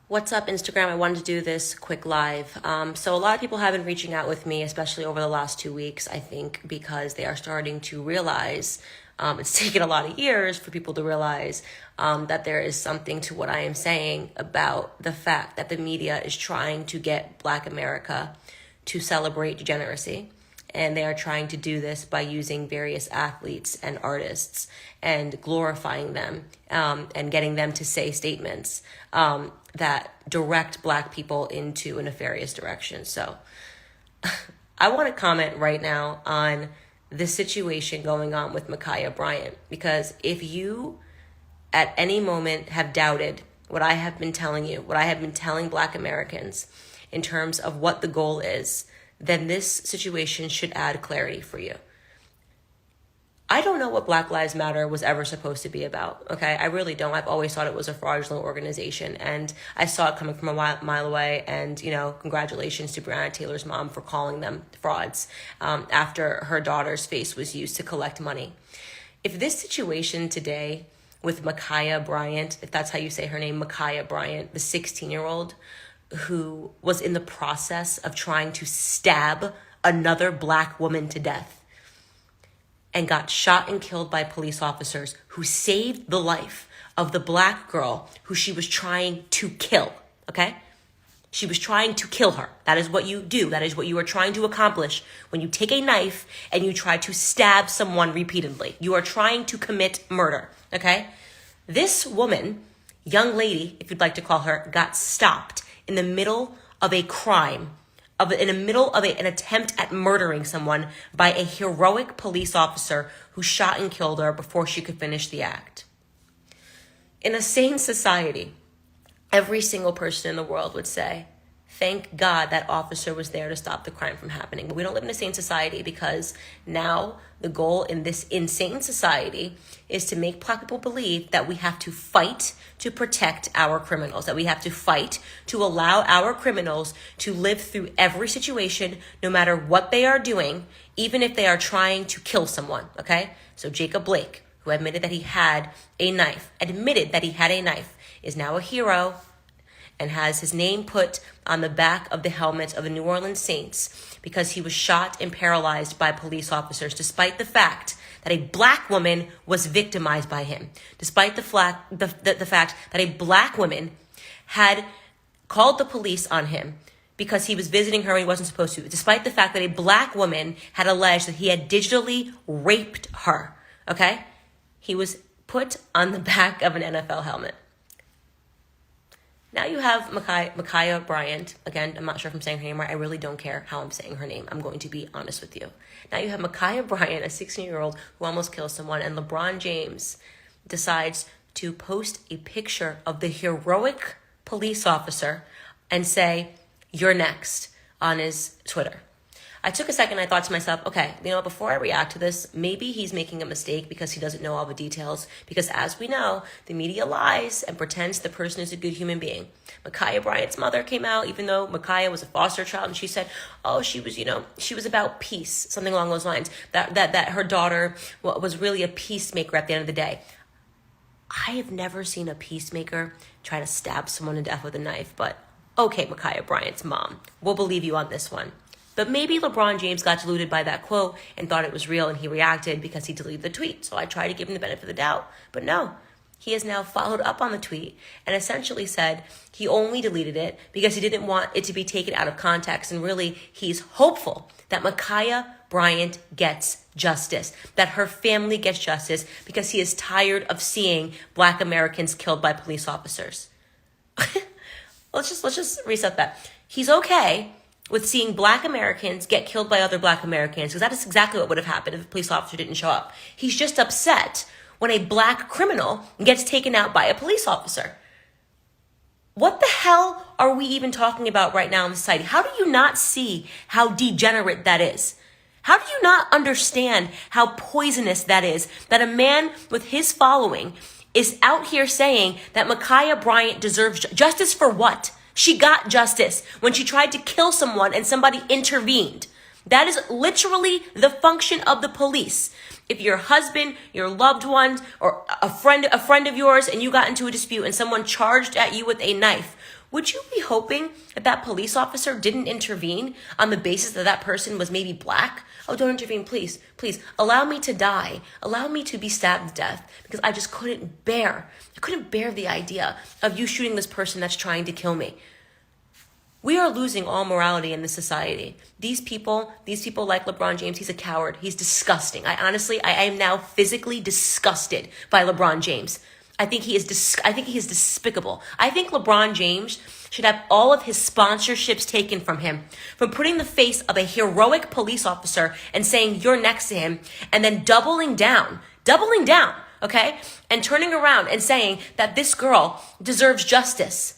What's up, Instagram? I wanted to do this quick live. So a lot of people have been reaching out with me, especially over the last 2 weeks, I think, because they are starting to realize it's taken a lot of years for people to realize that there is something to what I am saying about the fact that the media is trying to get Black America to celebrate degeneracy. And they are trying to do this by using various athletes and artists and glorifying them and getting them to say statements that direct Black people into a nefarious direction. So I want to comment right now on the situation going on with Ma'Khia Bryant, because if you at any moment have doubted what I have been telling you, what I have been telling Black Americans in terms of what the goal is, then this situation should add clarity for you. I don't know what Black Lives Matter was ever supposed to be about, okay? I really don't. I've always thought it was a fraudulent organization, and I saw it coming from a mile away, and, you know, congratulations to Breonna Taylor's mom for calling them frauds after her daughter's face was used to collect money. If this situation today with Ma'Khia Bryant, if that's how you say her name, Ma'Khia Bryant, the 16-year-old, who was in the process of trying to stab another Black woman to death and got shot and killed by police officers who saved the life of the Black girl who she was trying to kill, okay? She was trying to kill her. That is what you do. That is what you are trying to accomplish when you take a knife and you try to stab someone repeatedly. You are trying to commit murder, okay? This woman, young lady, if you'd like to call her, got stopped in the middle of a crime, in the middle of an attempt at murdering someone by a heroic police officer who shot and killed her before she could finish the act. In a sane society, every single person in the world would say, thank God that officer was there to stop the crime from happening. But we don't live in a sane society, because now the goal in this insane society is to make Black people believe that we have to fight to protect our criminals, that we have to fight to allow our criminals to live through every situation, no matter what they are doing, even if they are trying to kill someone, okay? So Jacob Blake, who admitted that he had a knife, is now a hero and has his name put on the back of the helmet of the New Orleans Saints because he was shot and paralyzed by police officers, despite the fact that a Black woman was victimized by him, despite the fact that a Black woman had called the police on him because he was visiting her when he wasn't supposed to, despite the fact that a Black woman had alleged that he had digitally raped her, okay? He was put on the back of an NFL helmet. Now you have Ma'Khia Bryant. Again, I'm not sure if I'm saying her name right. I really don't care how I'm saying her name. I'm going to be honest with you. Now you have Ma'Khia Bryant, a 16-year-old who almost kills someone, and Lebron James decides to post a picture of the heroic police officer and say, "You're next," on his Twitter. I took a second. I thought to myself, okay, you know, before I react to this, maybe he's making a mistake because he doesn't know all the details. Because as we know, the media lies and pretends the person is a good human being. Ma'Khia Bryant's mother came out, even though Ma'Khia was a foster child, and she said, oh, she was about peace, something along those lines, that her daughter was really a peacemaker at the end of the day. I have never seen a peacemaker try to stab someone to death with a knife, but okay, Ma'Khia Bryant's mom, we'll believe you on this one. But maybe LeBron James got deluded by that quote and thought it was real, and he reacted because he deleted the tweet. So I tried to give him the benefit of the doubt. But no, he has now followed up on the tweet and essentially said he only deleted it because he didn't want it to be taken out of context. And really, he's hopeful that Ma'Khia Bryant gets justice, that her family gets justice, because he is tired of seeing Black Americans killed by police officers. Let's just reset that. He's okay with seeing Black Americans get killed by other Black Americans, because that is exactly what would have happened if a police officer didn't show up. He's just upset when a Black criminal gets taken out by a police officer. What the hell are we even talking about right now in society? How do you not see how degenerate that is? How do you not understand how poisonous that is? That a man with his following is out here saying that Ma'Khia Bryant deserves justice for what? She got justice when she tried to kill someone and somebody intervened. That is literally the function of the police. If your husband, your loved ones, or a friend of yours, and you got into a dispute and someone charged at you with a knife, Would you be hoping that that police officer didn't intervene on the basis that that person was maybe black? Oh, don't intervene, please, please. Allow me to die. Allow me to be stabbed to death because I just couldn't bear. I couldn't bear the idea of you shooting this person that's trying to kill me. We are losing all morality in this society. These people like LeBron James, he's a coward. He's disgusting. I am now physically disgusted by LeBron James. I think he is despicable. I think LeBron James should have all of his sponsorships taken from him, from putting the face of a heroic police officer and saying you're next to him, and then doubling down, okay? And turning around and saying that this girl deserves justice.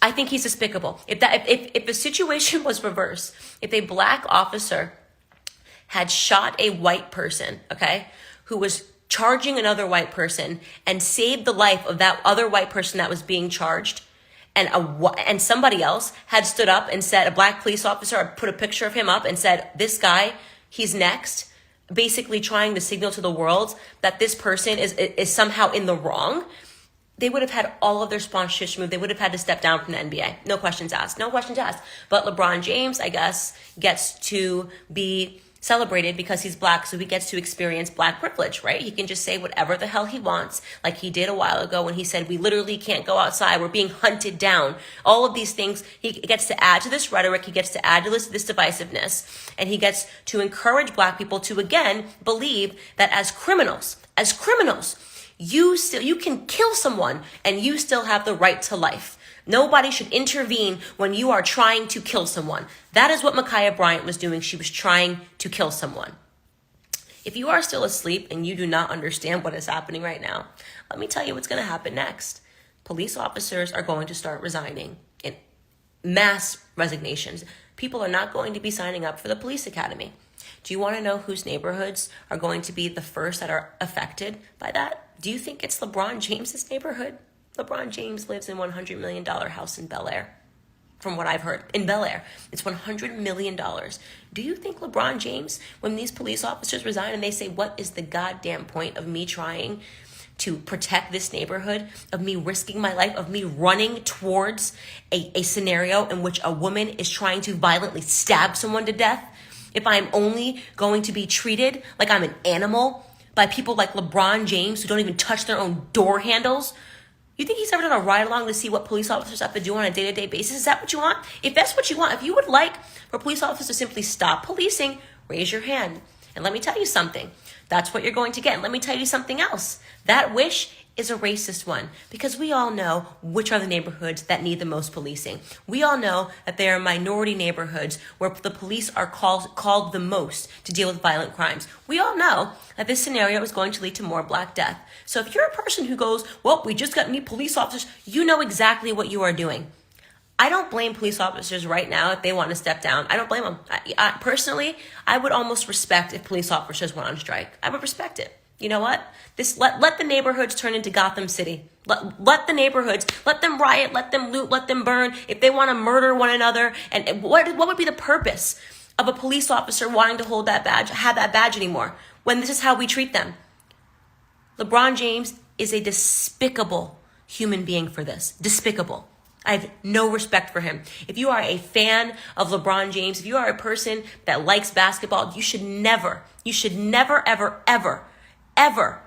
I think he's despicable. If the situation was reversed, if a black officer had shot a white person, okay, who was charging another white person and saved the life of that other white person that was being charged, and somebody else had stood up and said, a black police officer had put a picture of him up and said, this guy, he's next, basically trying to signal to the world that this person is somehow in the wrong, they would have had all of their sponsorships removed. They would have had to step down from the NBA. No questions asked. But LeBron James, I guess, gets to be celebrated because he's black, so he gets to experience black privilege, right? He can just say whatever the hell he wants, like he did a while ago when he said, we literally can't go outside. We're being hunted down. All of these things, he gets to add to this rhetoric. He gets to add to this divisiveness. And he gets to encourage black people to, again, believe that as criminals, you can kill someone and you still have the right to life. Nobody should intervene when you are trying to kill someone. That is what Ma'Khia Bryant was doing. She was trying to kill someone. If you are still asleep and you do not understand what is happening right now, let me tell you what's going to happen next. Police officers are going to start resigning in mass resignations. People are not going to be signing up for the police academy. Do you want to know whose neighborhoods are going to be the first that are affected by that? Do you think it's LeBron James's neighborhood? LeBron James lives in a $100 million house in Bel Air. From what I've heard, in Bel Air, it's $100 million. Do you think LeBron James, when these police officers resign and they say, what is the goddamn point of me trying to protect this neighborhood, of me risking my life, of me running towards a scenario in which a woman is trying to violently stab someone to death? If I'm only going to be treated like I'm an animal by people like LeBron James who don't even touch their own door handles? You think he's ever done a ride along to see what police officers have to do on a day-to-day basis? Is that what you want? If that's what you want, if you would like for police officers to simply stop policing, raise your hand. And let me tell you something. That's what you're going to get. And let me tell you something else. That wish is a racist one, because we all know which are the neighborhoods that need the most policing. We all know that there are minority neighborhoods where the police are called the most to deal with violent crimes. We all know that this scenario is going to lead to more Black death. So if you're a person who goes, well, we just got new police officers, you know exactly what you are doing. I don't blame police officers right now if they want to step down. I don't blame them. Personally, I would almost respect if police officers went on strike. I would respect it. You know what? Let the neighborhoods turn into Gotham City. Let the neighborhoods, let them riot, let them loot, let them burn. If they want to murder one another, and what would be the purpose of a police officer wanting to hold that badge, have that badge anymore, when this is how we treat them? LeBron James is a despicable human being for this. Despicable. I have no respect for him. If you are a fan of LeBron James, if you are a person that likes basketball, you should never, ever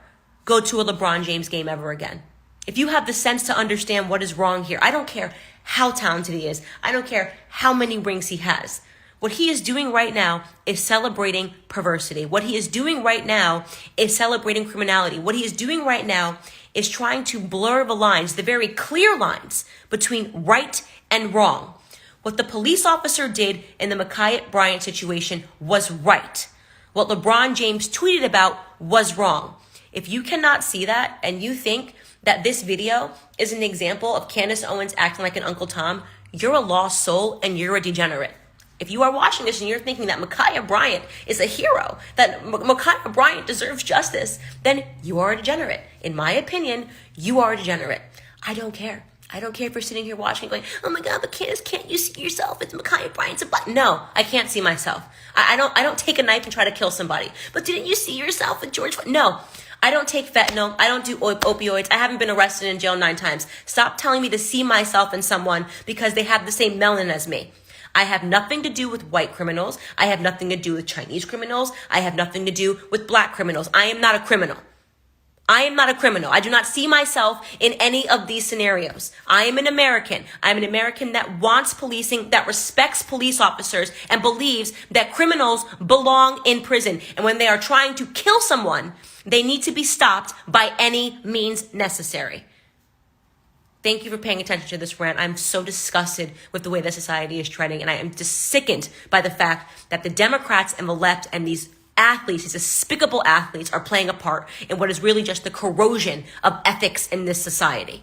go to a LeBron James game ever again. If you have the sense to understand what is wrong here, I don't care how talented he is. I don't care how many rings he has. What he is doing right now is celebrating perversity. What he is doing right now is celebrating criminality. What he is doing right now is trying to blur the lines, the very clear lines between right and wrong. What the police officer did in the Ma'Khia Bryant situation was right. What LeBron James tweeted about was wrong. If you cannot see that and you think that this video is an example of Candace Owens acting like an Uncle Tom, you're a lost soul and you're a degenerate. If you are watching this and you're thinking that Ma'Khia Bryant is a hero, that Ma'Khia Bryant deserves justice, then you are a degenerate. In my opinion, you are a degenerate. I don't care. I don't care if you're sitting here watching going, oh my God, but Candace, can't you see yourself? It's Ma'Khia Bryant's a black. No, I can't see myself. I don't take a knife and try to kill somebody. But didn't you see yourself with George? No, I don't take fentanyl. I don't do opioids. I haven't been arrested in jail 9 times. Stop telling me to see myself in someone because they have the same melanin as me. I have nothing to do with white criminals. I have nothing to do with Chinese criminals. I have nothing to do with black criminals. I am not a criminal. I am not a criminal. I do not see myself in any of these scenarios. I am an American. I am an American that wants policing, that respects police officers, and believes that criminals belong in prison. And when they are trying to kill someone, they need to be stopped by any means necessary. Thank you for paying attention to this rant. I'm so disgusted with the way that society is trending, and I am just sickened by the fact that the Democrats and the left and these athletes, these despicable athletes, are playing a part in what is really just the corrosion of ethics in this society.